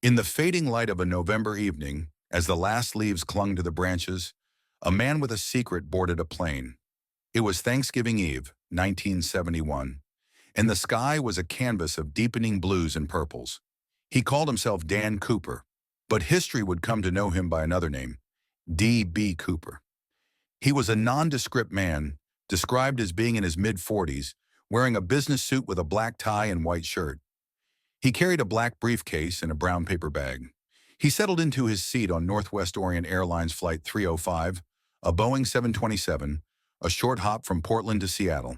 In the fading light of a November evening, as the last leaves clung to the branches, a man with a secret boarded a plane. It was Thanksgiving Eve, 1971, and the sky was a canvas of deepening blues and purples. He called himself Dan Cooper, but history would come to know him by another name, D.B. Cooper. He was a nondescript man, described as being in his mid-40s, wearing a business suit with a black tie and white shirt. He carried a black briefcase and a brown paper bag. He settled into his seat on Northwest Orient Airlines Flight 305, a Boeing 727, a short hop from Portland to Seattle.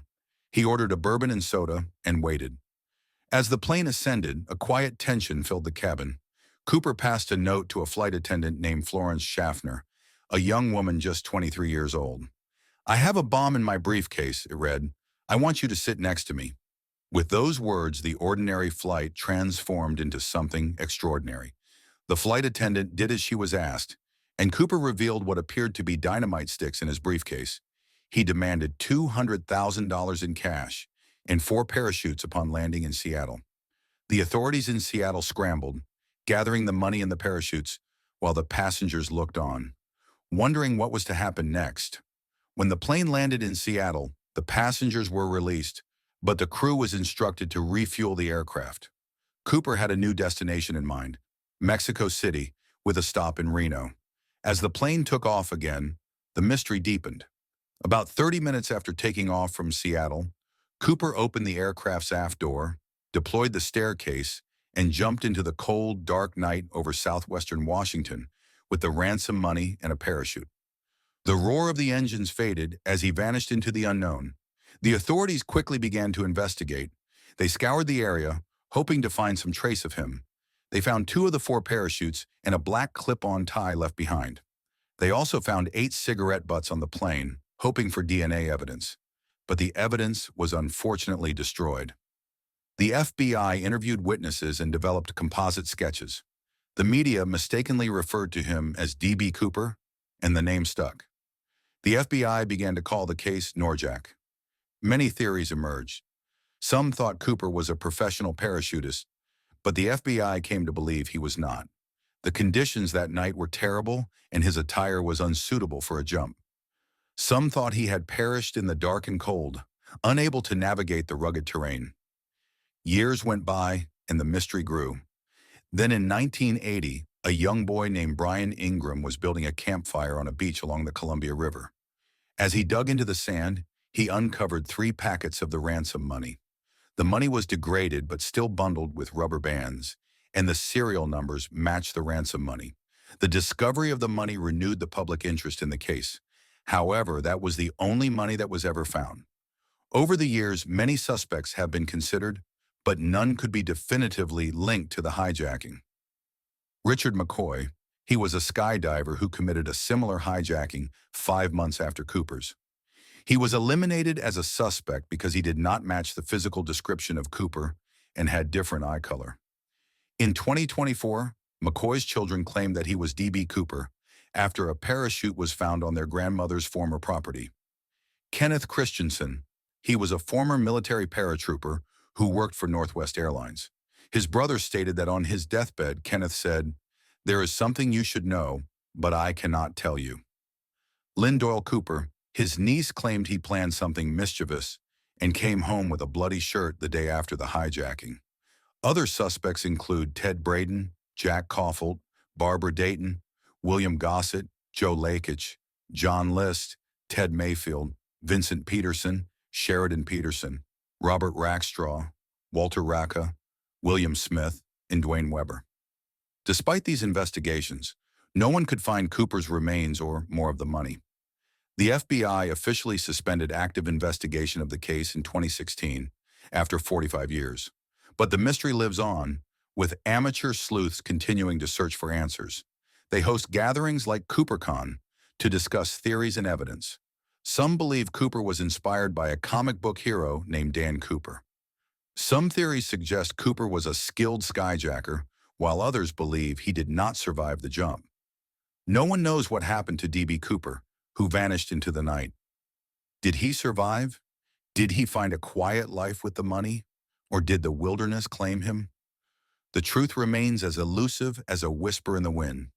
He ordered a bourbon and soda and waited. As the plane ascended, a quiet tension filled the cabin. Cooper passed a note to a flight attendant named Florence Schaffner, a young woman just 23 years old. "I have a bomb in my briefcase," it read. "I want you to sit next to me." With those words, the ordinary flight transformed into something extraordinary. The flight attendant did as she was asked, and Cooper revealed what appeared to be dynamite sticks in his briefcase. He demanded $200,000 in cash and 4 parachutes upon landing in Seattle. The authorities in Seattle scrambled, gathering the money and the parachutes, while the passengers looked on, wondering what was to happen next. When the plane landed in Seattle, the passengers were released, but the crew was instructed to refuel the aircraft. Cooper had a new destination in mind, Mexico City, with a stop in Reno. As the plane took off again, the mystery deepened. About 30 minutes after taking off from Seattle, Cooper opened the aircraft's aft door, deployed the staircase, and jumped into the cold, dark night over southwestern Washington with the ransom money and a parachute. The roar of the engines faded as he vanished into the unknown. The authorities quickly began to investigate. They scoured the area, hoping to find some trace of him. They found 2 of the 4 parachutes and a black clip-on tie left behind. They also found 8 cigarette butts on the plane, hoping for DNA evidence. But the evidence was unfortunately destroyed. The FBI interviewed witnesses and developed composite sketches. The media mistakenly referred to him as D.B. Cooper, and the name stuck. The FBI began to call the case Norjack. Many theories emerged. Some thought Cooper was a professional parachutist, but the FBI came to believe he was not. The conditions that night were terrible, and his attire was unsuitable for a jump. Some thought he had perished in the dark and cold, unable to navigate the rugged terrain. Years went by, and the mystery grew. Then in 1980, a young boy named Brian Ingram was building a campfire on a beach along the Columbia River. As he dug into the sand, he uncovered 3 packets of the ransom money. The money was degraded but still bundled with rubber bands, and the serial numbers matched the ransom money. The discovery of the money renewed the public interest in the case. However, that was the only money that was ever found. Over the years, many suspects have been considered, but none could be definitively linked to the hijacking. Richard McCoy, he was a skydiver who committed a similar hijacking 5 months after Cooper's. He was eliminated as a suspect because he did not match the physical description of Cooper and had different eye color. In 2024, McCoy's children claimed that he was D.B. Cooper after a parachute was found on their grandmother's former property. Kenneth Christensen, he was a former military paratrooper who worked for Northwest Airlines. His brother stated that on his deathbed, Kenneth said, "There is something you should know, but I cannot tell you." Lynn Doyle Cooper, his niece claimed he planned something mischievous and came home with a bloody shirt the day after the hijacking. Other suspects include Ted Braden, Jack Koffold, Barbara Dayton, William Gossett, Joe Lakich, John List, Ted Mayfield, Vincent Peterson, Sheridan Peterson, Robert Rackstraw, Walter Racca, William Smith, and Dwayne Weber. Despite these investigations, no one could find Cooper's remains or more of the money. The FBI officially suspended active investigation of the case in 2016, after 45 years. But the mystery lives on, with amateur sleuths continuing to search for answers. They host gatherings like CooperCon to discuss theories and evidence. Some believe Cooper was inspired by a comic book hero named Dan Cooper. Some theories suggest Cooper was a skilled skyjacker, while others believe he did not survive the jump. No one knows what happened to D.B. Cooper, who vanished into the night. Did he survive? Did he find a quiet life with the money? Or did the wilderness claim him? The truth remains as elusive as a whisper in the wind.